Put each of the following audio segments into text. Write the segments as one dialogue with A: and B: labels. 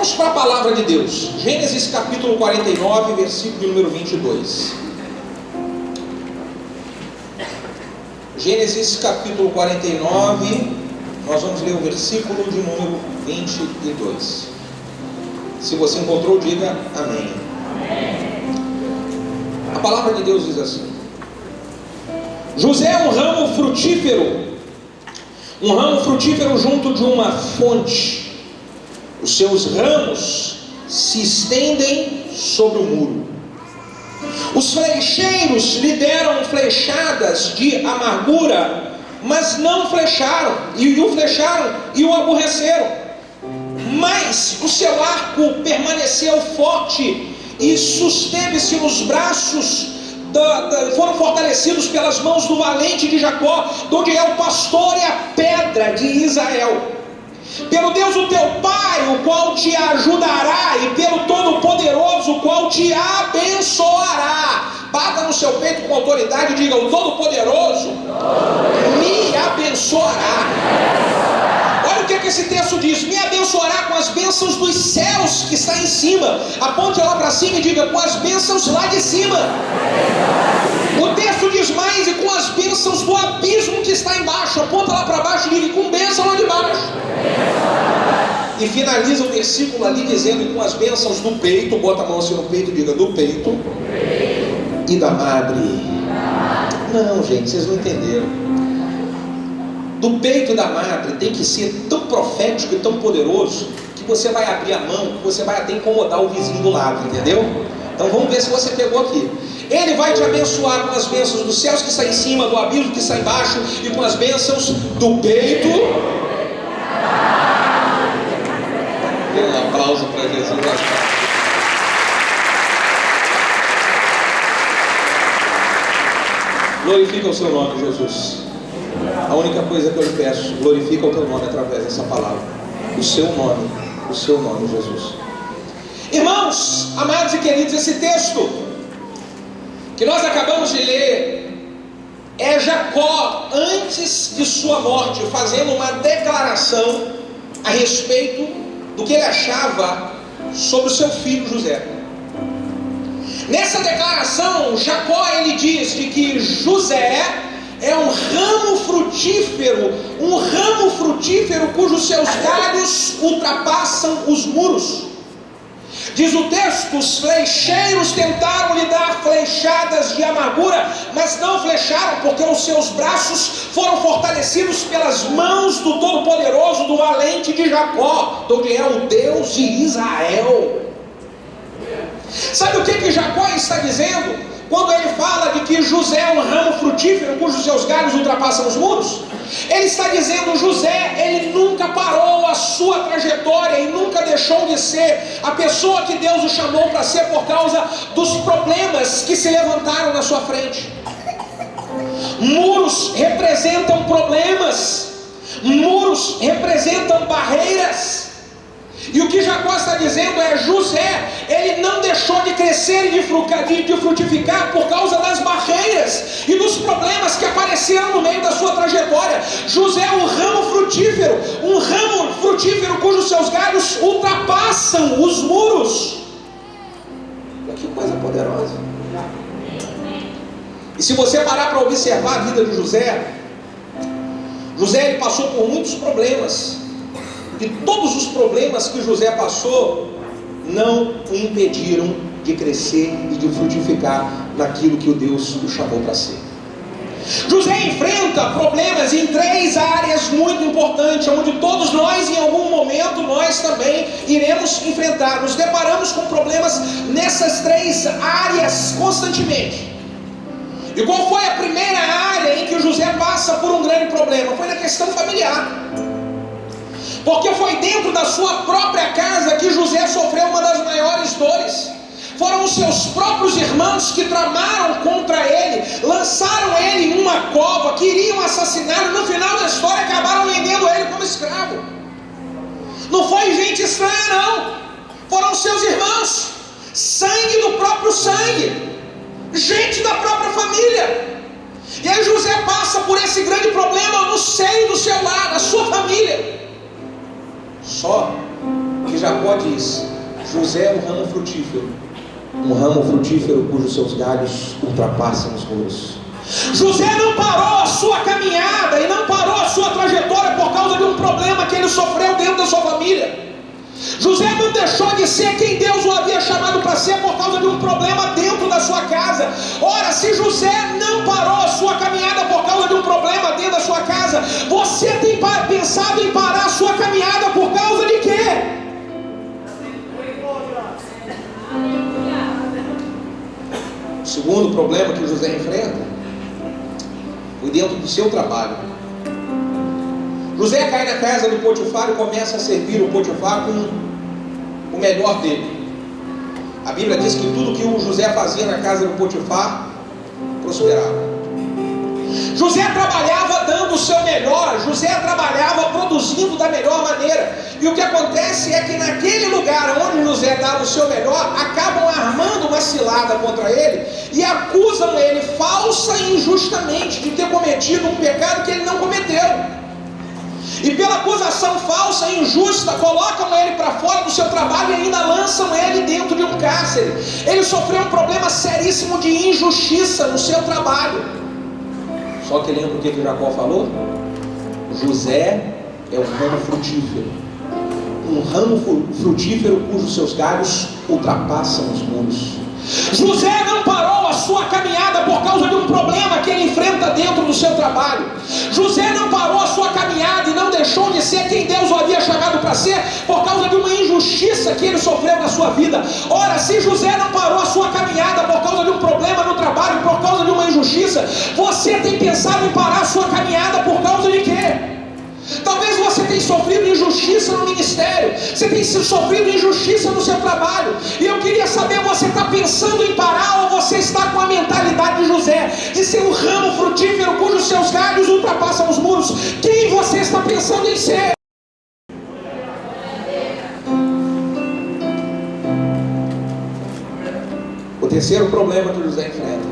A: Vamos para a palavra de Deus. Gênesis capítulo 49, versículo de número 22. Gênesis capítulo 49, nós vamos ler o versículo de número 22. Se você encontrou, diga amém. A palavra de Deus diz assim: José é um ramo frutífero junto de uma fonte. Os seus ramos se estendem sobre o muro. Os flecheiros lhe deram flechadas de amargura, mas não flecharam, e o aborreceram. Mas o seu arco permaneceu forte e susteve-se nos braços, foram fortalecidos pelas mãos do valente de Jacó, onde é o pastor e a pedra de Israel. Pelo Deus o teu Pai, o qual te ajudará, e pelo Todo-Poderoso, o qual te abençoará. Bata no seu peito com autoridade e diga: o Todo-Poderoso me abençoará. Olha o que esse texto diz: me abençoará com as bênçãos dos céus que está em cima. Aponte lá para cima e diga: com as bênçãos lá de cima. O texto diz mais: e com as bênçãos do abismo que está embaixo. Aponta lá para baixo e diga: com bênção lá de baixo. E finaliza o versículo ali dizendo: e com as bênçãos do peito. Bota a mão assim no peito e diga: do peito e da madre. Não, gente, vocês não entenderam. Do peito e da madre tem que ser tão profético e tão poderoso que você vai abrir a mão, que você vai até incomodar o vizinho do lado, entendeu? Então vamos ver se você pegou aqui. Ele vai te abençoar com as bênçãos dos céus que está em cima, do abismo que está embaixo, e com as bênçãos do peito. Dê um aplauso para Jesus. Glorifica o seu nome, Jesus. A única coisa que eu lhe peço: glorifica o teu nome através dessa palavra. O seu nome, Jesus. Irmãos, amados e queridos, esse texto que nós acabamos de ler é Jacó antes de sua morte, fazendo uma declaração a respeito do que ele achava sobre o seu filho José. Nessa declaração, Jacó ele diz de que José é um ramo frutífero cujos seus galhos ultrapassam os muros. Diz o texto: os flecheiros tentaram lhe dar flechadas de amargura, mas não flecharam, porque os seus braços foram fortalecidos pelas mãos do Todo-Poderoso, do valente de Jacó, onde é o Deus de Israel. Sabe o que Jacó está dizendo quando ele fala de que José é um ramo frutífero cujos seus galhos ultrapassam os muros? Ele está dizendo: José, ele nunca parou a sua trajetória e nunca deixou de ser a pessoa que Deus o chamou para ser, por causa dos problemas que se levantaram na sua frente. Muros representam problemas, muros representam barreiras. E o que Jacó está dizendo é: José, ele não deixou de crescer e de frutificar por causa das barreiras e dos problemas que apareceram no meio da sua trajetória. José é um ramo frutífero cujos seus galhos ultrapassam os muros. Que coisa poderosa. E se você parar para observar a vida de José, ele passou por muitos problemas. E todos os problemas que José passou não o impediram de crescer e de frutificar naquilo que o Deus o chamou para ser. José enfrenta problemas em 3 áreas muito importantes, onde todos nós, em algum momento, nós também iremos enfrentar. Nos deparamos com problemas nessas 3 áreas constantemente. E qual foi a primeira área em que José passa por um grande problema? Foi na questão familiar. Porque foi dentro da sua própria casa que José sofreu uma das maiores dores. Foram os seus próprios irmãos que tramaram contra ele, lançaram ele em uma cova, queriam assassiná-lo, no final da história acabaram vendendo ele como escravo. Não foi gente estranha, não. Foram seus irmãos, sangue do próprio sangue, gente da própria família. E aí José passa por esse grande problema no seio do seu lar, da sua família. Só que Jacó diz: José é um ramo frutífero. Um ramo frutífero cujos seus galhos ultrapassam os muros. José não parou a sua caminhada e não parou a sua trajetória por causa de um problema que ele sofreu dentro da sua família. José não deixou de ser quem Deus o havia chamado para ser por causa de um problema dentro da sua casa. Ora, se José não parou a sua caminhada por causa de um problema dentro da sua casa, você tem pensado em parar a sua caminhada por causa de quê? O segundo problema que José enfrenta foi dentro do seu trabalho. José cai na casa do Potifar e começa a servir o Potifar com o melhor dele. A Bíblia diz que tudo que o José fazia na casa do Potifar prosperava. José trabalhava dando o seu melhor, José trabalhava produzindo da melhor maneira. E o que acontece é que naquele lugar onde José dava o seu melhor, acabam armando uma cilada contra ele e acusam ele falsa e injustamente de ter cometido um pecado que ele não cometeu. E pela acusação falsa e injusta, colocam ele para fora do seu trabalho e ainda lançam ele dentro de um cárcere. Ele sofreu um problema seríssimo de injustiça no seu trabalho. Só que lembra o que Jacó falou? José é um ramo frutífero. Um ramo frutífero cujos seus galhos ultrapassam os muros. José não parou a sua caminhada por causa de um problema que ele enfrenta dentro do seu trabalho. José não parou a sua caminhada e não deixou de ser quem Deus o havia chamado para ser por causa de uma injustiça que ele sofreu na sua vida. Ora, se José não parou a sua caminhada por causa de um problema no trabalho, por causa de uma injustiça, você tem pensado em parar a sua caminhada por causa de quê? Talvez você tenha sofrido injustiça no ministério, você tenha sofrido injustiça no seu trabalho, e eu queria saber, você está pensando em parar ou você está com a mentalidade de José, de ser um ramo frutífero cujos seus galhos ultrapassam os muros? Quem você está pensando em ser? O terceiro problema que José enfrenta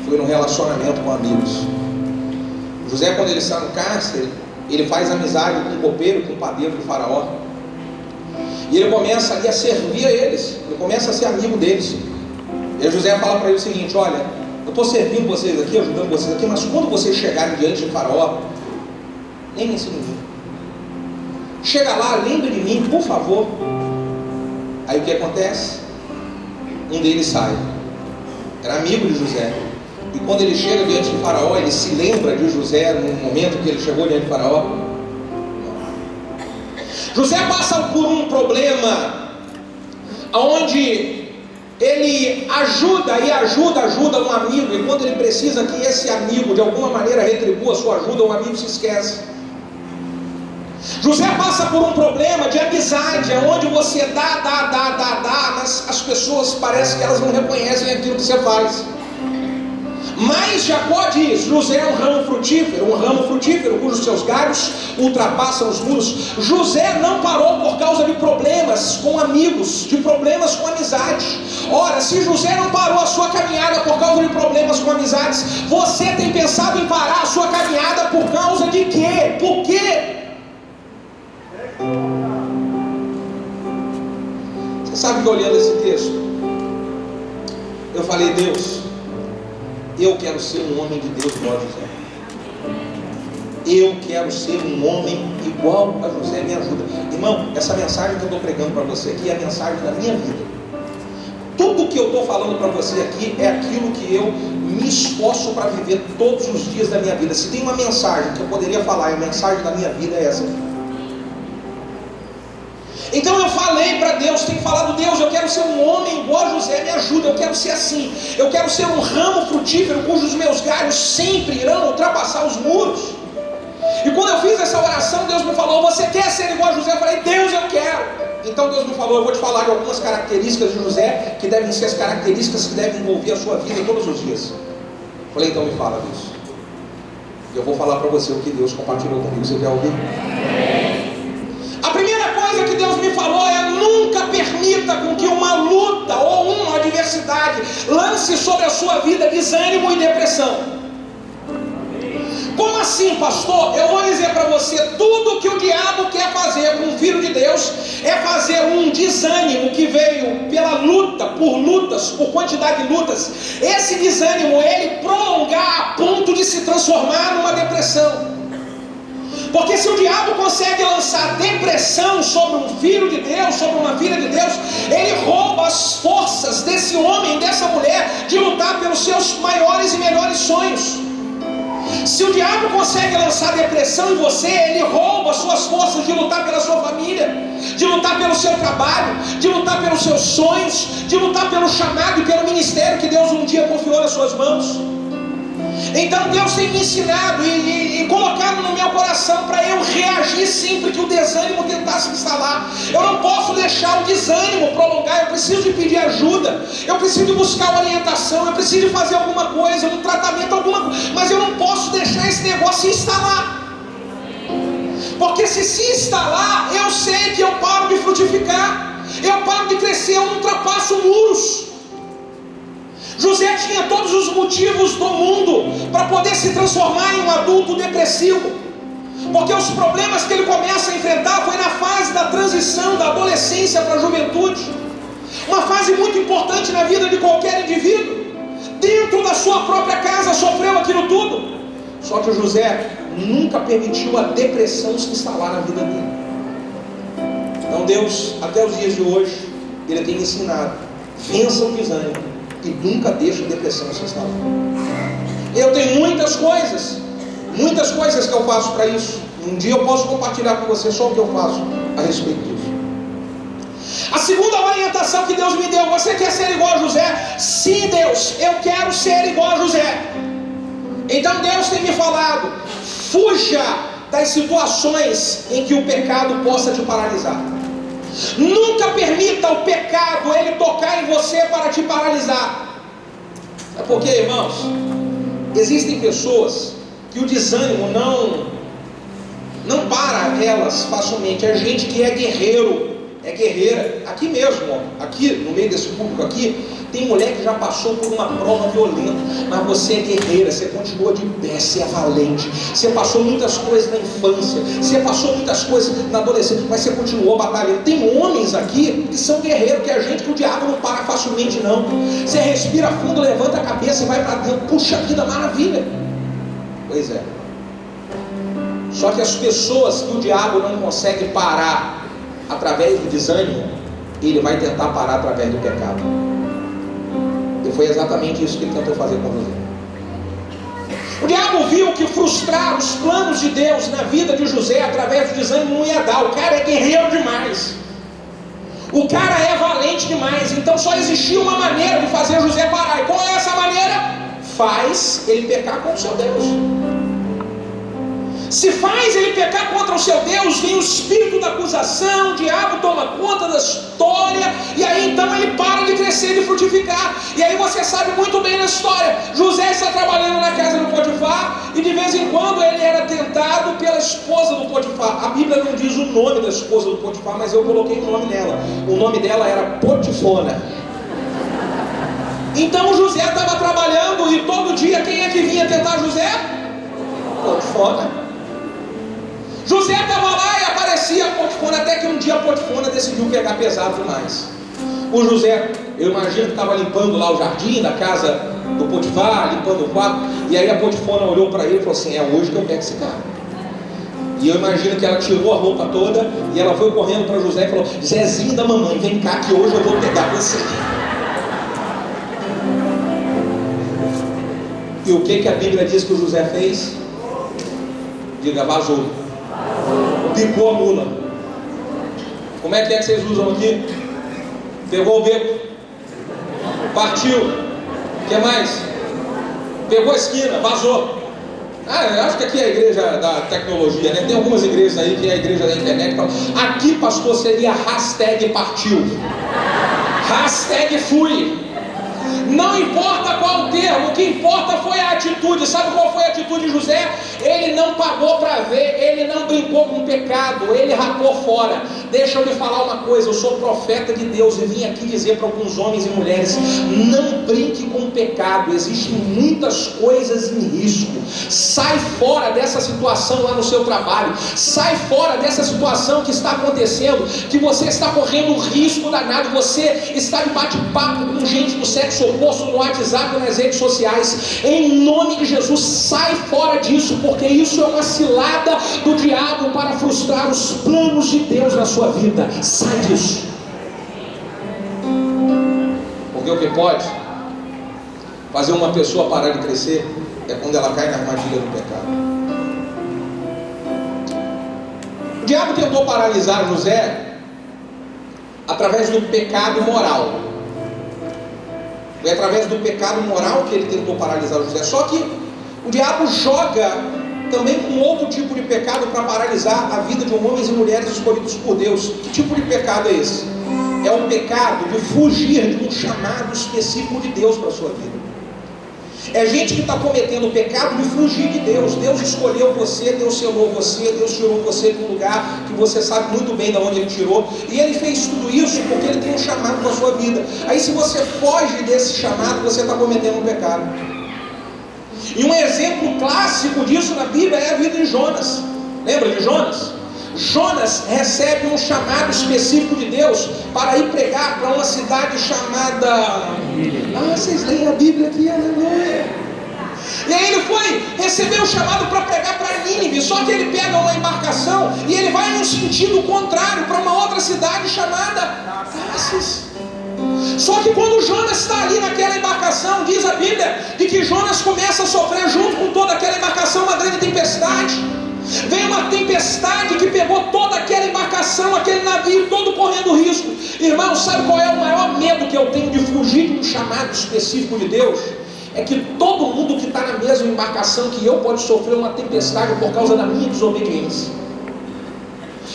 A: foi no relacionamento com amigos. José, quando ele está no cárcere, ele faz amizade com o copeiro, com o padeiro do faraó. E ele começa ali a servir a eles. Ele começa a ser amigo deles. E José fala para ele o seguinte: olha, eu estou servindo vocês aqui, ajudando vocês aqui, mas quando vocês chegarem diante de faraó, lembrem-se de mim. Chega lá, lembre de mim, por favor. Aí o que acontece? Um deles sai. Era amigo de José. E quando ele chega diante de faraó, ele se lembra de José no momento que ele chegou diante de faraó? José passa por um problema onde ele ajuda um amigo, e quando ele precisa que esse amigo de alguma maneira retribua a sua ajuda, o amigo se esquece. José passa por um problema de amizade, onde você dá, mas as pessoas parecem que elas não reconhecem aquilo que você faz. Mas Jacó diz: José é um ramo frutífero cujos seus galhos ultrapassam os muros. José não parou por causa de problemas com amigos, de problemas com amizades. Ora, se José não parou a sua caminhada por causa de problemas com amizades, você tem pensado em parar a sua caminhada por causa de quê? Por quê? Você sabe que olhando esse texto, eu falei: Deus, eu quero ser um homem de Deus igual a José. Eu quero ser um homem igual a José. Me ajuda. Irmão, essa mensagem que eu estou pregando para você aqui é a mensagem da minha vida. Tudo que eu estou falando para você aqui é aquilo que eu me esforço para viver todos os dias da minha vida. Se tem uma mensagem que eu poderia falar, e a mensagem da minha vida é essa aqui. Então eu falei para Deus, tenho falado: Deus, eu quero ser um homem igual a José, me ajuda, eu quero ser assim. Eu quero ser um ramo frutífero cujos meus galhos sempre irão ultrapassar os muros. E quando eu fiz essa oração, Deus me falou: você quer ser igual a José? Eu falei: Deus, eu quero. Então Deus me falou: eu vou te falar de algumas características de José, que devem ser as características que devem envolver a sua vida todos os dias. Eu falei: então me fala, Deus. Eu vou falar para você o que Deus compartilhou comigo. Você quer ouvir? A primeira coisa que Deus me falou é: nunca permita com que uma luta ou uma adversidade lance sobre a sua vida desânimo e depressão. Como assim, pastor? Eu vou dizer para você, tudo que o diabo quer fazer com o Filho de Deus é fazer um desânimo que veio pela luta, por quantidade de lutas. Esse desânimo, ele prolongar a ponto de se transformar numa depressão. Porque se o diabo consegue lançar depressão sobre um filho de Deus, sobre uma filha de Deus, ele rouba as forças desse homem, dessa mulher, de lutar pelos seus maiores e melhores sonhos. Se o diabo consegue lançar depressão em você, ele rouba as suas forças de lutar pela sua família, de lutar pelo seu trabalho, de lutar pelos seus sonhos, de lutar pelo chamado e pelo ministério que Deus um dia confiou nas suas mãos. Então Deus tem me ensinado e colocado no meu coração para eu reagir sempre que o desânimo tentar se instalar. Eu não posso deixar o desânimo prolongar. Eu preciso de pedir ajuda, eu preciso de buscar orientação, eu preciso de fazer alguma coisa, um tratamento, mas eu não posso deixar esse negócio se instalar. Porque se instalar, eu sei que eu paro de frutificar, eu paro de crescer, eu ultrapasso muros. José tinha todos os motivos do mundo para poder se transformar em um adulto depressivo, porque os problemas que ele começa a enfrentar foi na fase da transição da adolescência para a juventude, uma fase muito importante na vida de qualquer indivíduo. Dentro da sua própria casa sofreu aquilo tudo. Só que o José nunca permitiu a depressão se instalar na vida dele. Então Deus, até os dias de hoje, Ele tem ensinado: vença o desânimo e nunca deixe a depressão se instalar. Eu tenho muitas coisas que eu faço para isso. Um dia eu posso compartilhar com você só o que eu faço a respeito disso. A segunda orientação que Deus me deu: você quer ser igual a José? Sim, Deus, eu quero ser igual a José. Então Deus tem me falado: fuja das situações em que o pecado possa te paralisar. Nunca permita o pecado ele tocar em você para te paralisar. Sabe por quê, irmãos? Existem pessoas que o desânimo não para elas facilmente. É gente que é guerreiro, é guerreira. Aqui mesmo, ó, aqui no meio desse público aqui, tem mulher que já passou por uma prova violenta, mas você é guerreira, você continua de pé, você é valente, você passou muitas coisas na infância, você passou muitas coisas na adolescência, mas você continuou batalhando. Tem homens aqui que são guerreiros, que é gente que o diabo não para facilmente não. Você respira fundo, levanta a cabeça e vai para dentro. Puxa vida, maravilha. Pois é. Só que as pessoas que o diabo não consegue parar através do desânimo, ele vai tentar parar através do pecado. E foi exatamente isso que ele tentou fazer com José. O diabo viu que frustrar os planos de Deus na vida de José através do desânimo não ia dar. O cara é guerreiro demais, o cara é valente demais. Então só existia uma maneira de fazer José parar. E qual é essa maneira? Faz ele pecar contra o seu Deus. Se faz ele pecar contra o seu Deus, vem o espírito da acusação, o diabo toma conta da história, e aí então ele para de crescer, de frutificar. E aí você sabe muito bem na história: José está trabalhando na casa do Potifar, e de vez em quando ele era tentado pela esposa do Potifar. A Bíblia não diz o nome da esposa do Potifar, mas eu coloquei o nome dela. O nome dela era Potifona. Então José estava trabalhando, e todo dia quem é que vinha tentar José? Potifona. José estava lá e aparecia a Potifona, até que um dia a Potifona decidiu pegar pesado demais. O José, eu imagino que estava limpando lá o jardim da casa do Potifar, limpando o quarto, e aí a Potifona olhou para ele e falou assim: é hoje que eu pego esse cara. E eu imagino que ela tirou a roupa toda, e ela foi correndo para José e falou: Zezinho da mamãe, vem cá que hoje eu vou pegar você. E o que a Bíblia diz que o José fez? Diga: vazou. Picou a mula. Como é que vocês usam aqui? Pegou o beco, partiu. O que mais? Pegou a esquina, vazou. Eu acho que aqui é a igreja da tecnologia, né? Tem algumas igrejas aí que é a igreja da internet. Aqui, pastor, seria hashtag partiu, hashtag fui. Não importa qual o termo, o que importa foi a atitude. Sabe qual foi a atitude de José? Ele não pagou para ver, ele não brincou com o pecado, ele rapou fora. Deixa eu lhe falar uma coisa, eu sou profeta de Deus e vim aqui dizer para alguns homens e mulheres: não brinque com o pecado, existem muitas coisas em risco. Sai fora dessa situação lá no seu trabalho, sai fora dessa situação que está acontecendo, que você está correndo um risco danado, você está de bate-papo com gente do sexo oposto no WhatsApp, nas redes sociais. Em nome de Jesus, sai fora disso, porque isso é uma cilada do diabo para frustrar os planos de Deus na sua vida. Sai disso. Porque o que pode fazer uma pessoa parar de crescer é quando ela cai na armadilha do pecado. O diabo tentou paralisar José através do pecado moral. Foi através do pecado moral que ele tentou paralisar José. Só que o diabo joga também com outro tipo de pecado para paralisar a vida de homens e mulheres escolhidos por Deus. Que tipo de pecado é esse? É o pecado de fugir de um chamado específico de Deus para a sua vida. É gente que está cometendo o pecado de fugir de Deus. Deus escolheu você, Deus selou você, Deus tirou você de um lugar que você sabe muito bem de onde Ele tirou. E Ele fez tudo isso porque Ele tem um chamado na sua vida. Aí se você foge desse chamado, você está cometendo um pecado. E um exemplo clássico disso na Bíblia é a vida de Jonas. Lembra de Jonas? Jonas recebe um chamado específico de Deus para ir pregar para uma cidade chamada... vocês leem a Bíblia aqui, aleluia. E aí ele foi receber o chamado para pregar para Nínive. Só que ele pega uma embarcação e ele vai num sentido contrário para uma outra cidade chamada Tarsis. Só que quando Jonas está ali naquela embarcação, diz a Bíblia de que Jonas começa a sofrer junto com toda aquela embarcação uma grande tempestade. Veio uma tempestade que pegou toda aquela embarcação, aquele navio todo correndo risco. Irmão, sabe qual é o maior medo que eu tenho de fugir de um chamado específico de Deus? É que todo mundo que está na mesma embarcação que eu pode sofrer uma tempestade por causa da minha desobediência.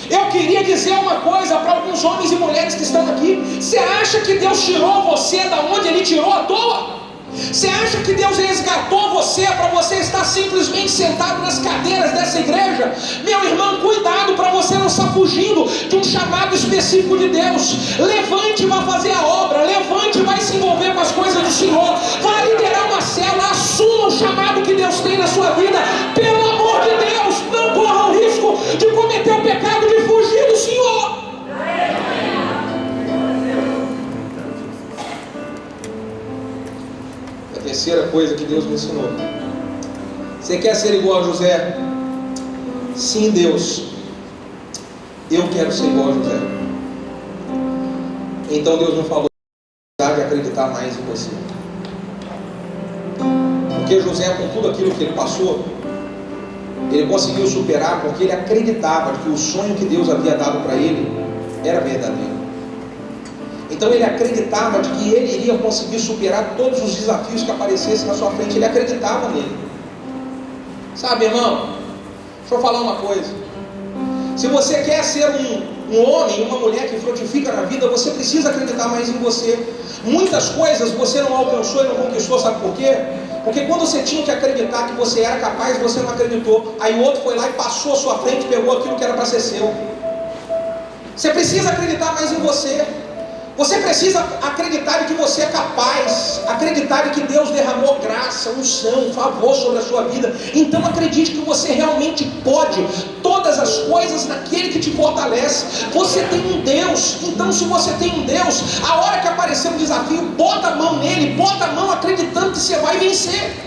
A: Eu queria dizer uma coisa para alguns homens e mulheres que estão aqui: você acha que Deus tirou você da onde Ele tirou à toa? Você acha que Deus resgatou você para você estar simplesmente sentado nas cadeiras dessa igreja? Meu irmão, cuidado para você não estar fugindo de um chamado específico de Deus. Levante e vá fazer a obra, levante e vai se envolver com as coisas do Senhor, vai liderar uma célula, assuma o chamado que Deus tem na sua vida. Pelo amor de Deus, não corra o risco de cometer o pecado de fugir do Senhor. Terceira coisa que Deus me ensinou: você quer ser igual a José? Sim, Deus, eu quero ser igual a José. Então Deus não falou de acreditar mais em você, porque José, com tudo aquilo que ele passou, ele conseguiu superar porque ele acreditava que o sonho que Deus havia dado para ele era verdadeiro. Então ele acreditava de que ele iria conseguir superar todos os desafios que aparecessem na sua frente. Ele acreditava nele. Sabe, irmão, deixa eu falar uma coisa: se você quer ser um homem, uma mulher que frutifica na vida, você precisa acreditar mais em você. Muitas coisas você não alcançou e não conquistou, sabe por quê? Porque quando você tinha que acreditar que você era capaz, você não acreditou. Aí o outro foi lá e passou a sua frente e pegou aquilo que era para ser seu. Você precisa acreditar mais em você. Você precisa acreditar de que você é capaz, acreditar de que Deus derramou graça, unção, favor sobre a sua vida. Então acredite que você realmente pode todas as coisas naquele que te fortalece. Você tem um Deus. Então se você tem um Deus, a hora que aparecer um desafio, bota a mão nele, bota a mão acreditando que você vai vencer.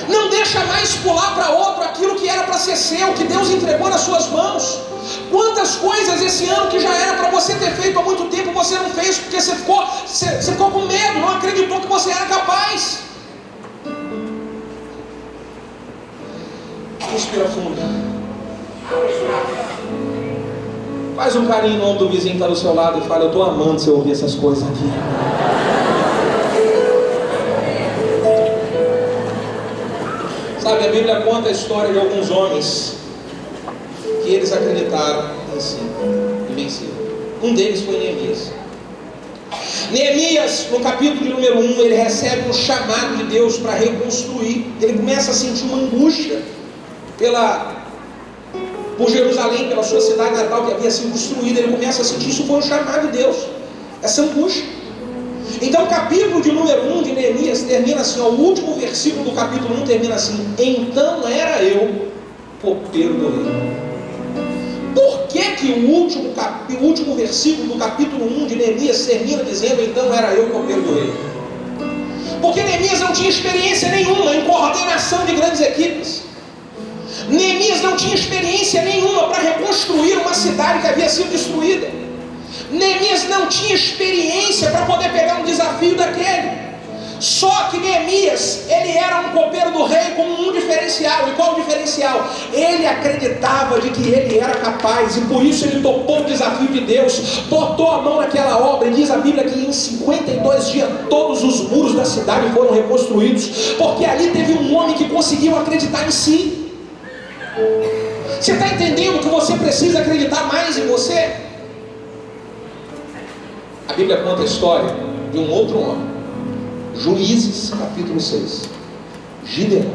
A: Não deixa mais pular para outro aquilo que era para ser seu, que Deus entregou nas suas mãos. Quantas coisas esse ano que já era para você ter feito há muito tempo, você não fez porque você ficou com medo, não acreditou que você era capaz. Respira fundo. Faz um carinho no ombro do vizinho que está do seu lado e fala: eu estou amando você ouvir essas coisas aqui. Sabe, a Bíblia conta a história de alguns homens que eles acreditaram em si e venceram. Um deles foi Neemias. Neemias, no capítulo de número 1, ele recebe um chamado de Deus para reconstruir. Ele começa a sentir uma angústia por Jerusalém, pela sua cidade natal que havia sido destruída. Ele começa a sentir, isso foi um chamado de Deus, essa angústia. Então o capítulo de número 1 de Neemias termina assim, ó, o último versículo do capítulo 1 termina assim: então era eu copeiro do rei. Por que o último versículo do capítulo 1 de Neemias termina dizendo, então era eu copeiro do rei? Porque Neemias não tinha experiência nenhuma em coordenação de grandes equipes. Neemias não tinha experiência nenhuma para reconstruir uma cidade que havia sido destruída. Neemias não tinha experiência para poder pegar um desafio daquele. Só que Neemias, ele era um copeiro do rei com um diferencial. E qual o diferencial? Ele acreditava de que ele era capaz, e por isso ele topou o desafio de Deus, botou a mão naquela obra. E diz a Bíblia que em 52 dias todos os muros da cidade foram reconstruídos, porque ali teve um homem que conseguiu acreditar em si. Você está entendendo que você precisa acreditar mais em você? A Bíblia conta a história de um outro homem. Juízes, capítulo 6. Gideão.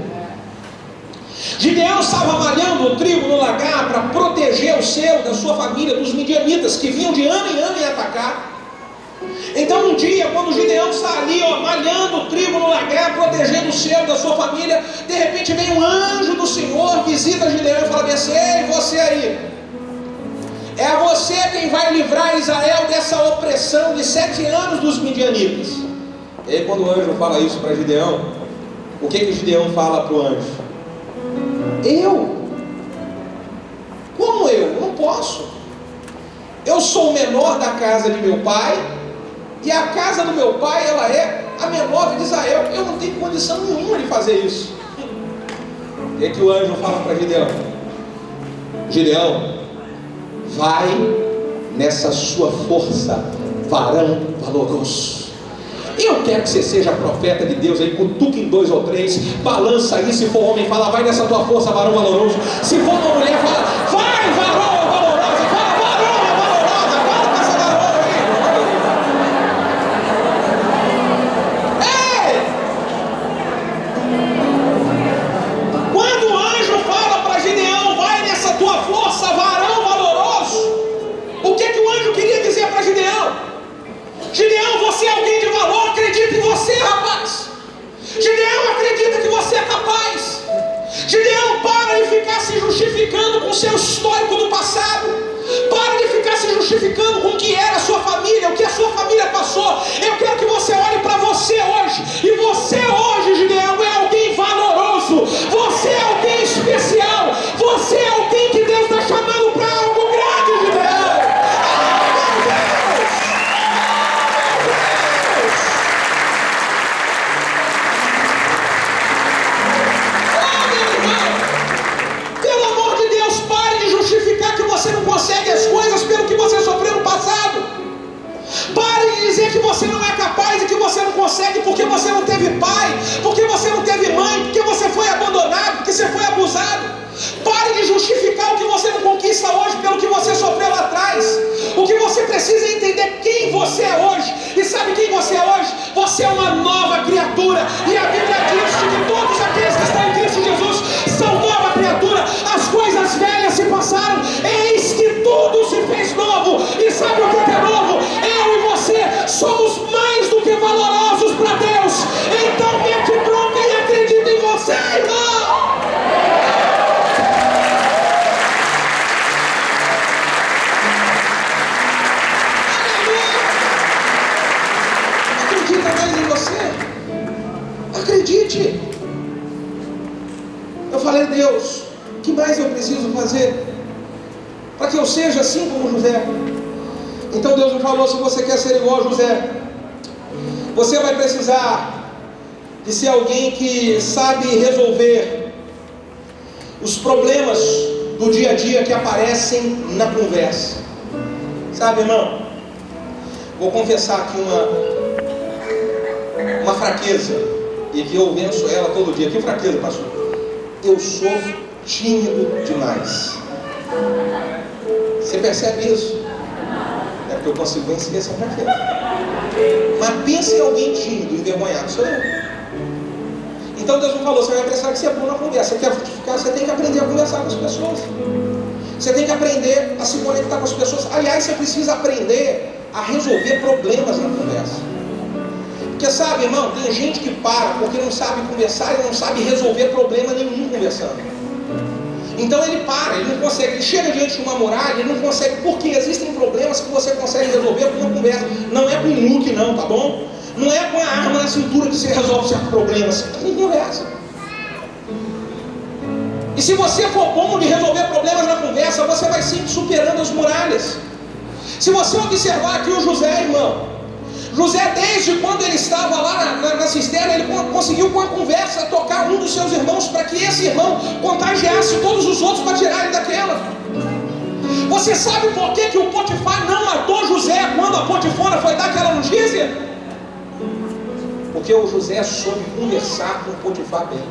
A: Gideão estava malhando o trigo no lagar para proteger o seu, da sua família, dos midianitas que vinham de ano em ano e atacar. Então um dia, quando Gideão está ali, malhando o trigo no lagar, protegendo o seu, da sua família, de repente vem um anjo do Senhor, visita Gideão e fala assim: ei, você aí, é você quem vai livrar Israel dessa opressão de 7 anos dos midianitas. E aí quando o anjo fala isso para Gideão, o que Gideão fala para o anjo? Eu? Como eu? Não posso. Eu sou o menor da casa de meu pai, e a casa do meu pai, ela é a menor de Israel. Eu não tenho condição nenhuma de fazer isso. E que o anjo fala para Gideão: Gideão, vai nessa sua força, varão valoroso. Eu quero que você seja profeta de Deus aí, cutuca em 2 ou 3, balança aí. Se for homem, fala, vai nessa tua força, varão valoroso. Se for uma mulher, fala, vai, varão valoroso. Fala, varão valorosa, fala com essa varão aí. Ei! Quando o anjo fala para Gideão, vai nessa tua força, varão valoroso, o que o anjo queria dizer para Gideão? Gideão, você é alguém de valor, acredita em você, rapaz. Gideão, acredita que você é capaz. Gideão, para de ficar se justificando com o seu histórico do passado. Para de ficar se justificando com o que era a sua família, o que a sua família passou. Eu quero que você olhe para você hoje. E você hoje, Gideão, é alguém valoroso. Você é alguém especial. Você é alguém que Deus está chamando para algo grande, Gideão. Você não consegue as coisas pelo que você sofreu no passado. Pare de dizer que você não é capaz e que você não consegue porque você não teve pai, porque você não teve mãe, porque você foi abandonado, porque você foi abusado. Pare de justificar o que você não conquista hoje pelo que você sofreu lá atrás. O que você precisa é entender quem você é hoje. E sabe quem você é hoje? Você é uma nova criatura. E a Bíblia diz que todos aqueles que estão em Cristo Jesus são nova criatura. As coisas velhas se passaram, eis que tudo se fez novo. E sabe o que é novo? Eu e você somos mais do que valorosos para Deus. Então mete bronca e acredita em você, irmão. Acredite. Eu falei, Deus, o que mais eu preciso fazer para que eu seja assim como José? Então Deus me falou: se você quer ser igual a José, você vai precisar de ser alguém que sabe resolver os problemas do dia a dia que aparecem na conversa. Sabe, irmão, vou confessar aqui uma fraqueza, e que eu venço ela todo dia. Que fraqueza, pastor? Eu sou tímido demais. Você percebe isso? É porque eu consigo vencer essa fraqueza. Mas pensa em alguém tímido, envergonhado, sou eu. Então Deus me falou, você vai precisar que você é bom na conversa. Você quer frutificar, você tem que aprender a conversar com as pessoas. Você tem que aprender a se conectar com as pessoas. Aliás, você precisa aprender a resolver problemas na conversa. Porque sabe, irmão, tem gente que para porque não sabe conversar e não sabe resolver problema nenhum conversando. Então ele para, ele não consegue, ele chega diante de uma muralha, ele não consegue, porque existem problemas que você consegue resolver com uma conversa. Não é com um look não, tá bom? Não é com a arma na cintura que você resolve certos problemas, é com conversa. E se você for bom de resolver problemas na conversa, você vai sempre superando as muralhas. Se você observar aqui o José, irmão, José, desde quando ele estava lá na cisterna, ele conseguiu com a conversa tocar um dos seus irmãos, para que esse irmão contagiasse todos os outros para tirarem daquela. Você sabe por que o Potifar não matou José quando a Potifona foi dar aquela notícia? Porque o José soube conversar com o Potifar bem.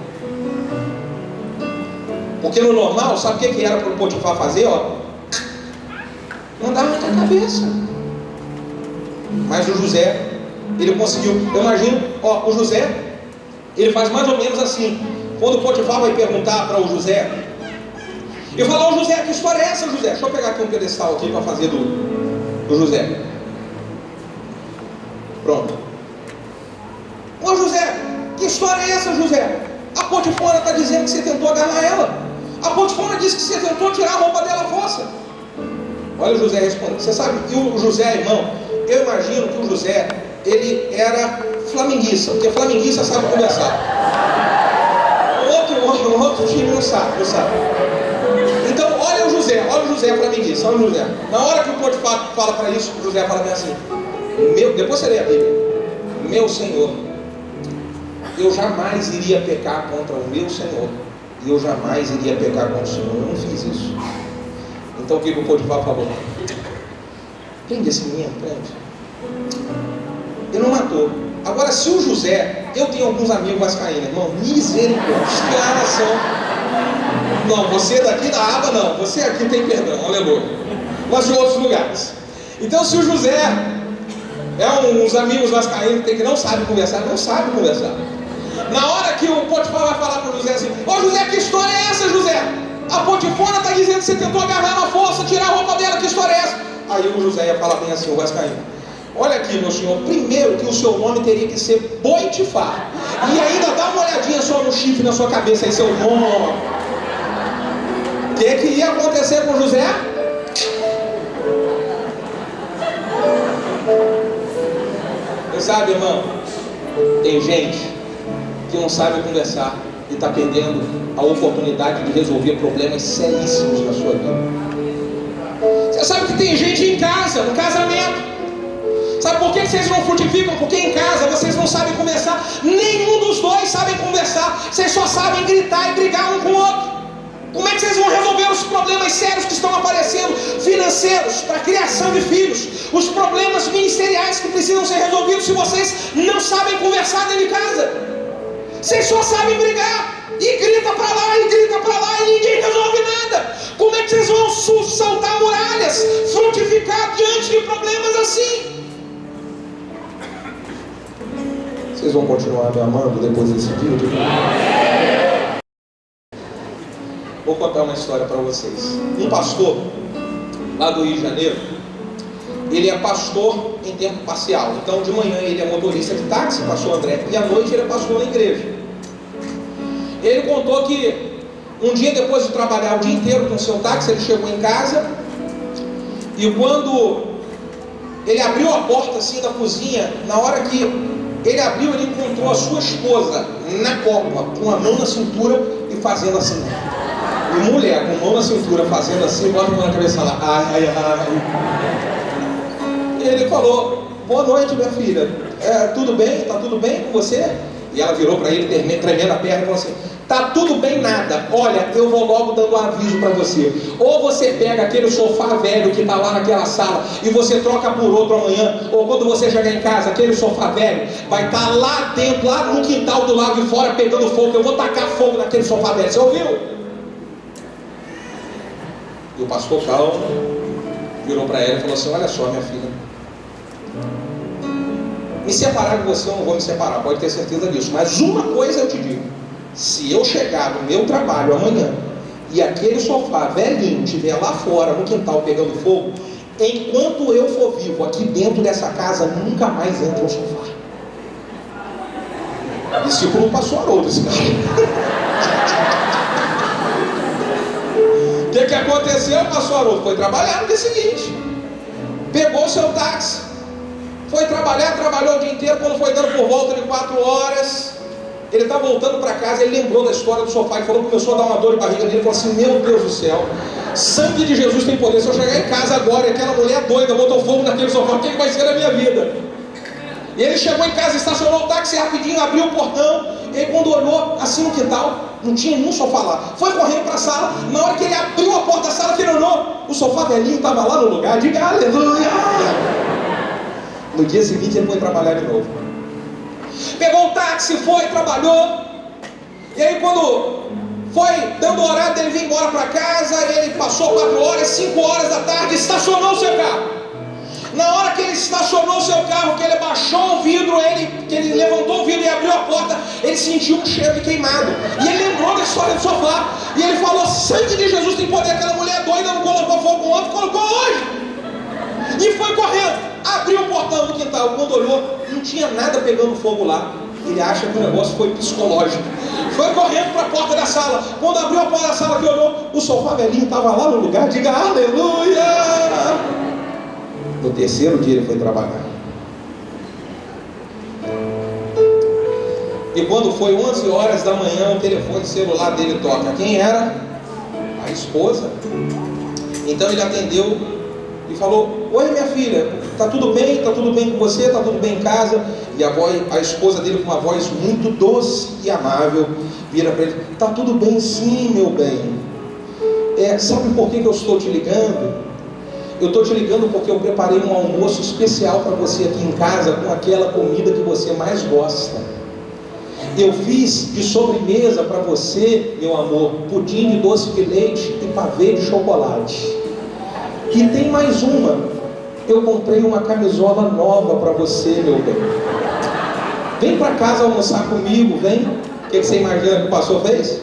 A: Porque no normal, sabe o que era para o Potifar fazer? Mandar arrancar a cabeça. Mas o José, ele conseguiu. Eu imagino, o José, ele faz mais ou menos assim. Quando o Potifar vai perguntar para o José, eu falo, José, que história é essa, José? Deixa eu pegar aqui um pedestal aqui para fazer do José. Pronto. Ô José, que história é essa, José? A Potifona está dizendo que você tentou agarrar ela. A Potifona disse que você tentou tirar a roupa dela à força. Olha o José respondendo. Você sabe, e o José, irmão, eu imagino que o José, ele era flamenguista, porque flamenguista sabe conversar. O outro time não sabe. Então, olha o José flamenguista, olha o José. Na hora que o Potifar fala para isso, o José fala bem assim, depois você lê a Bíblia, meu Senhor, eu jamais iria pecar contra o meu Senhor, e eu jamais iria pecar contra o Senhor, eu não fiz isso. Então o que o Potifar falou? Prende esse menino, prende. Ele não matou. Agora, se o José, eu tenho alguns amigos vascaínos, irmão, misericórdia, os caras são... Não, você daqui da aba não, você aqui tem perdão, aleluia. Mas de outros lugares. Então, se o José uns amigos vascaínos que não sabem conversar, na hora que o Potifar vai falar para o José assim, José, que história é essa, José? A Potifona está dizendo que você tentou agarrar na força, tirar a roupa dela, que história é essa? Aí o José ia falar bem assim, o vascaíno, olha aqui, meu senhor, primeiro que o seu nome teria que ser Boitifar, e ainda dá uma olhadinha só no chifre na sua cabeça, aí seu nome. O que ia acontecer com o José? Você sabe, irmão, tem gente que não sabe conversar e está perdendo a oportunidade de resolver problemas seríssimos na sua vida. Você sabe que tem gente em casa, no casamento. Sabe por que vocês não frutificam? Porque em casa vocês não sabem conversar. Nenhum dos dois sabem conversar. Vocês só sabem gritar e brigar um com o outro. Como é que vocês vão resolver os problemas sérios que estão aparecendo, financeiros, para a criação de filhos, os problemas ministeriais que precisam ser resolvidos, se vocês não sabem conversar dentro de casa? Vocês só sabem brigar, e grita para lá, e ninguém resolve nada. Como é que vocês vão saltar muralhas, frutificar diante de problemas assim? Vocês vão continuar me amando depois desse vídeo? Vou contar uma história para vocês. Um pastor lá do Rio de Janeiro, ele é pastor em tempo parcial. Então de manhã ele é motorista de táxi, pastor André, e à noite ele é pastor na igreja. Ele contou que um dia, depois de trabalhar o dia inteiro com o seu táxi, ele chegou em casa, e quando ele abriu a porta assim da cozinha, na hora que ele abriu, ele encontrou a sua esposa na copa, com a mão na cintura e fazendo assim. E mulher com a mão na cintura fazendo assim, bota a mão na cabeça lá, ai. E ele falou, boa noite, minha filha, tudo bem? Tá tudo bem com você? E ela virou para ele, tremendo a perna, e falou assim, tá tudo bem nada, olha, eu vou logo dando um aviso para você. Ou você pega aquele sofá velho que está lá naquela sala e você troca por outro amanhã, ou quando você chegar em casa, aquele sofá velho vai estar lá dentro, lá no quintal do lado de fora pegando fogo, eu vou tacar fogo naquele sofá velho, você ouviu? E o pastor calmo virou para ela e falou assim, olha só, minha filha, me separar de você, eu não vou me separar, pode ter certeza disso. Mas uma coisa eu te digo: se eu chegar no meu trabalho amanhã e aquele sofá velhinho estiver lá fora no quintal pegando fogo, enquanto eu for vivo aqui dentro dessa casa, nunca mais entra um sofá. Discípulo passou Haroldo, esse cara. O que aconteceu, pastor Haroldo? Foi trabalhar no dia seguinte, pegou o seu táxi, foi trabalhar, trabalhou o dia inteiro. Quando foi dando por volta de 4 horas, ele está voltando para casa. Ele lembrou da história do sofá e falou, começou a dar uma dor de barriga nele. Ele falou assim: meu Deus do céu, sangue de Jesus tem poder. Se eu chegar em casa agora e aquela mulher doida botou fogo naquele sofá, o que vai ser da minha vida? E ele chegou em casa, estacionou o táxi rapidinho, abriu o portão. E quando olhou assim no quintal, não tinha nenhum sofá lá. Foi correndo para a sala. Na hora que ele abriu a porta da sala, que ele olhou, o sofá velhinho estava lá no lugar. Diga aleluia. No dia seguinte ele foi trabalhar de novo. Pegou o táxi, foi, trabalhou. E aí quando foi dando horário dele vir embora para casa, ele passou 4 horas, 5 horas da tarde, estacionou o seu carro. Na hora que ele estacionou o seu carro, que ele baixou o vidro, que ele levantou o vidro e abriu a porta, ele sentiu um cheiro de queimado. E ele lembrou da história do sofá. E ele falou: sangue de Jesus tem poder. Aquela mulher doida não colocou fogo ontem, colocou hoje. E foi correndo, abriu o portão do quintal. Quando olhou, não tinha nada pegando fogo lá. Ele acha que o negócio foi psicológico. Foi correndo para a porta da sala. Quando abriu a porta da sala, que olhou, o sofá velhinho estava lá no lugar. Diga aleluia. No terceiro dia ele foi trabalhar. E quando foi 11 horas da manhã, o telefone celular dele toca. Quem era? A esposa. Então ele atendeu e falou: oi minha filha, tá tudo bem? Tá tudo bem com você? Tá tudo bem em casa? E a esposa dele, com uma voz muito doce e amável, vira para ele: tá tudo bem sim, meu bem. Sabe por que eu estou te ligando? Eu estou te ligando porque eu preparei um almoço especial para você aqui em casa, com aquela comida que você mais gosta. Eu fiz de sobremesa para você, meu amor, pudim de doce de leite e pavê de chocolate. E tem mais uma: eu comprei uma camisola nova para você, meu bem. Vem para casa almoçar comigo, vem. O que você imagina que o pastor fez?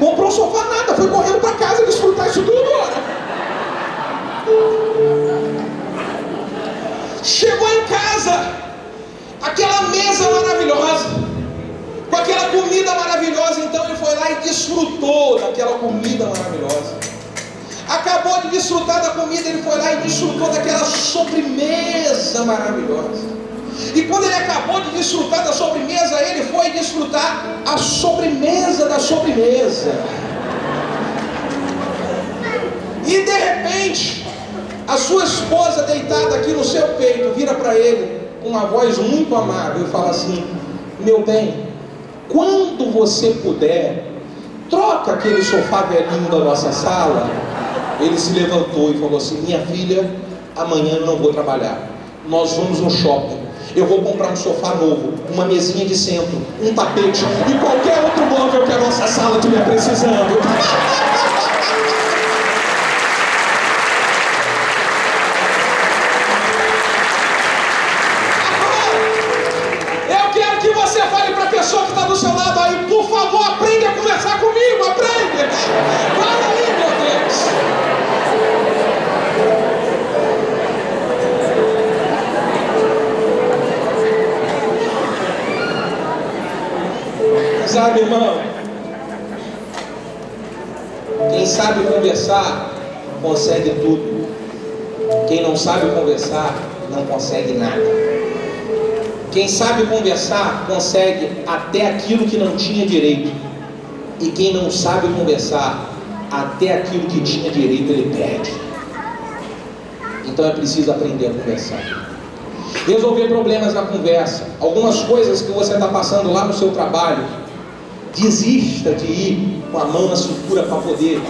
A: Comprou um sofá, nada, foi correndo para casa desfrutar isso tudo agora. Chegou em casa, aquela mesa maravilhosa, com aquela comida maravilhosa. Então ele foi lá e desfrutou daquela comida maravilhosa. Acabou de desfrutar da comida, ele foi lá e desfrutou daquela sobremesa maravilhosa. E quando ele acabou de desfrutar da sobremesa, ele foi desfrutar a sobremesa da sobremesa. E de repente, a sua esposa deitada aqui no seu peito vira para ele com uma voz muito amável e fala assim: meu bem, quando você puder, troca aquele sofá velhinho da nossa sala. Ele se levantou e falou assim: minha filha, amanhã eu não vou trabalhar, nós vamos no shopping, eu vou comprar um sofá novo, uma mesinha de centro, um tapete e qualquer outro móvel que a nossa sala estiver precisando. Pessoa que está do seu lado aí, por favor, aprende a conversar comigo, aprende. Vai aí, meu Deus. Sabe, irmão, quem sabe conversar consegue tudo. Quem não sabe conversar não consegue nada. Quem sabe conversar consegue até aquilo que não tinha direito. E quem não sabe conversar, até aquilo que tinha direito ele perde. Então é preciso aprender a conversar. Resolver problemas na conversa. Algumas coisas que você está passando lá no seu trabalho, desista de ir com a mão na cintura para poder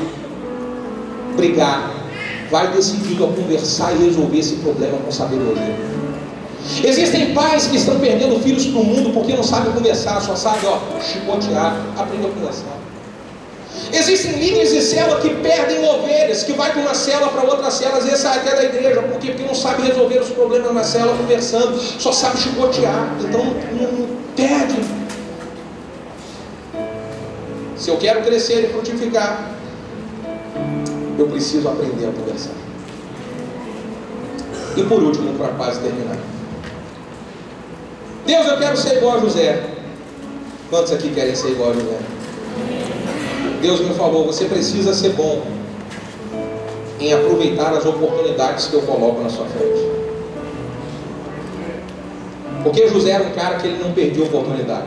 A: brigar. Vai decidido a conversar e resolver esse problema com sabedoria. Existem pais que estão perdendo filhos para o mundo porque não sabem conversar, só sabem chicotear. Aprenda a conversar. Existem líderes de célula que perdem ovelhas, que vai de uma célula para outra célula, às vezes sai até da igreja, porque não sabe resolver os problemas na célula conversando, só sabe chicotear, então não perde. Se eu quero crescer e frutificar, eu preciso aprender a conversar. E por último, para quase terminar, Deus, eu quero ser igual a José. Quantos aqui querem ser igual a José? Deus me falou, você precisa ser bom em aproveitar as oportunidades que eu coloco na sua frente. Porque José era um cara que ele não perdia oportunidade.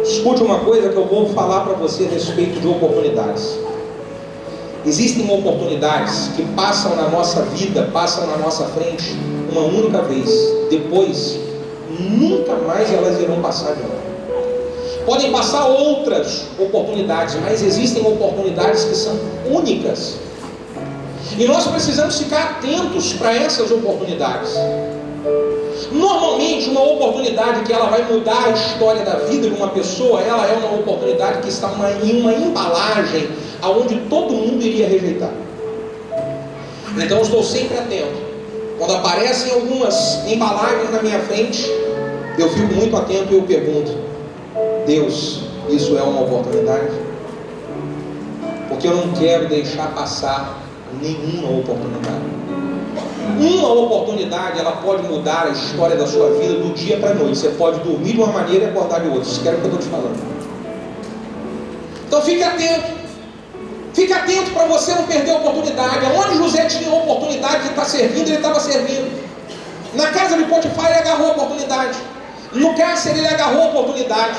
A: Escute uma coisa que eu vou falar para você a respeito de oportunidades. Existem oportunidades que passam na nossa vida, passam na nossa frente uma única vez. Depois, nunca mais elas irão passar de novo. Podem passar outras oportunidades, mas existem oportunidades que são únicas. E nós precisamos ficar atentos para essas oportunidades. Normalmente, uma oportunidade que ela vai mudar a história da vida de uma pessoa, ela é uma oportunidade que está em uma embalagem aonde todo mundo iria rejeitar. Então, eu estou sempre atento. Quando aparecem algumas embalagens na minha frente, eu fico muito atento e eu pergunto: Deus, isso é uma oportunidade? Porque eu não quero deixar passar nenhuma oportunidade. Uma oportunidade, ela pode mudar a história da sua vida do dia para a noite. Você pode dormir de uma maneira e acordar de outra. Isso que é o que eu estou te falando. Então fique atento. Fique atento para você não perder a oportunidade. Onde José tinha a oportunidade de estar servindo, ele estava servindo. Na casa de Potifar, ele agarrou a oportunidade. No cárcere, ele agarrou a oportunidade.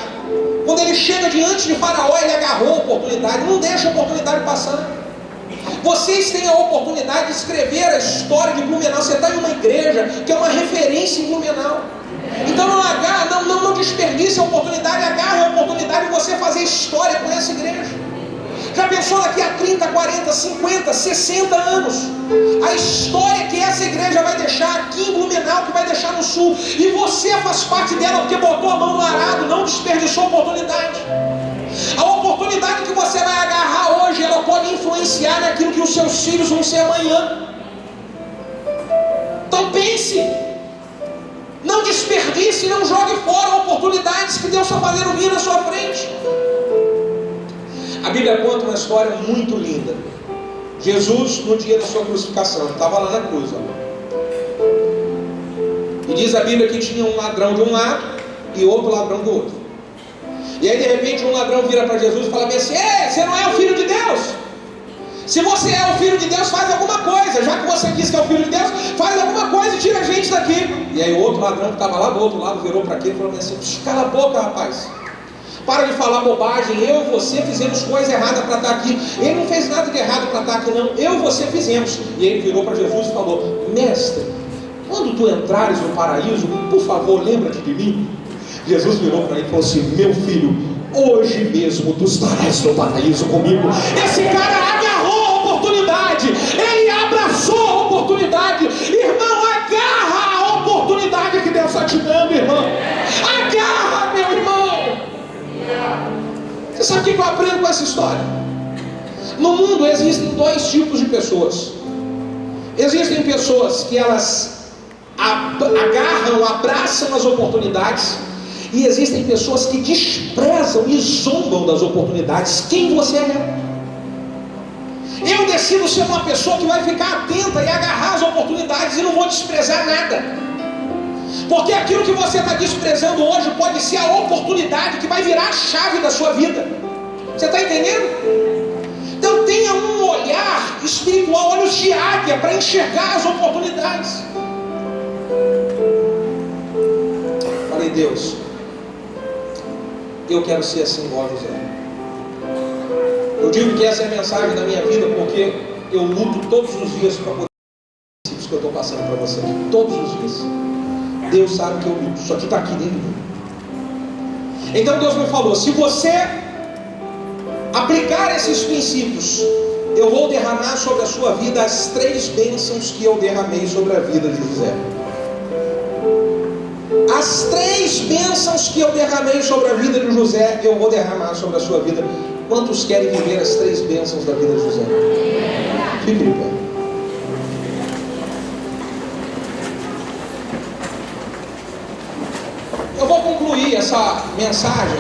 A: Quando ele chega diante de Faraó, ele agarrou a oportunidade. Não deixa a oportunidade passar. Vocês têm a oportunidade de escrever a história de Blumenau. Você está em uma igreja que é uma referência em Blumenau. Então não desperdice a oportunidade, agarre a oportunidade de você fazer história com essa igreja. Já pensou daqui a 30, 40, 50, 60 anos? A história que essa igreja vai deixar aqui em Blumenau, que vai deixar no sul. E você faz parte dela porque botou a mão no arado, não desperdiçou a oportunidade. A oportunidade que você vai agarrar hoje, ela pode influenciar naquilo que os seus filhos vão ser amanhã. Então pense. Não desperdice, não jogue fora oportunidades que Deus está fazendo vir na sua frente. A Bíblia conta uma história muito linda. Jesus, no dia da sua crucificação, estava lá na cruz. E diz a Bíblia que tinha um ladrão de um lado e outro ladrão do outro. E aí de repente um ladrão vira para Jesus e fala bem assim: ei, você não é o Filho de Deus? Se você é o Filho de Deus, faz alguma coisa. Já que você diz que é o Filho de Deus, faz alguma coisa e tira a gente daqui. E aí o outro ladrão que estava lá do outro lado virou para aquele e falou assim: cala a boca, rapaz. Para de falar bobagem. Eu e você fizemos coisa errada para estar aqui. Ele não fez nada de errado para estar aqui, não. Eu e você fizemos. E ele virou para Jesus e falou: mestre, quando tu entrares no paraíso, por favor, lembra-te de mim. Jesus virou para ele e falou assim: meu filho, hoje mesmo tu estarás no paraíso comigo. Esse cara agarrou a oportunidade. Ele abraçou a oportunidade. Irmão, agarra a oportunidade que Deus está te dando, irmão. Agarra, meu irmão. Você sabe o que eu aprendo com essa história? No mundo existem dois tipos de pessoas. Existem pessoas que elas agarram, abraçam as oportunidades. E existem pessoas que desprezam e zombam das oportunidades. Quem você é? Eu decido ser uma pessoa que vai ficar atenta e agarrar as oportunidades e não vou desprezar nada. Porque aquilo que você está desprezando hoje pode ser a oportunidade que vai virar a chave da sua vida. Você está entendendo? Então tenha um olhar espiritual, olhos de águia, para enxergar as oportunidades. Falei: Deus, eu quero ser assim igual a José. Eu digo que essa é a mensagem da minha vida, porque eu luto todos os dias para poder os princípios que eu estou passando para você. Todos os dias. Deus sabe que eu luto. Isso aqui está aqui dentro de mim. Então Deus me falou: se você aplicar esses princípios, eu vou derramar sobre a sua vida as 3 bênçãos que eu derramei sobre a vida de José. As 3 bênçãos que eu derramei sobre a vida de José, eu vou derramar sobre a sua vida. Quantos querem viver as 3 bênçãos da vida de José? Fique de pé. Eu vou concluir essa mensagem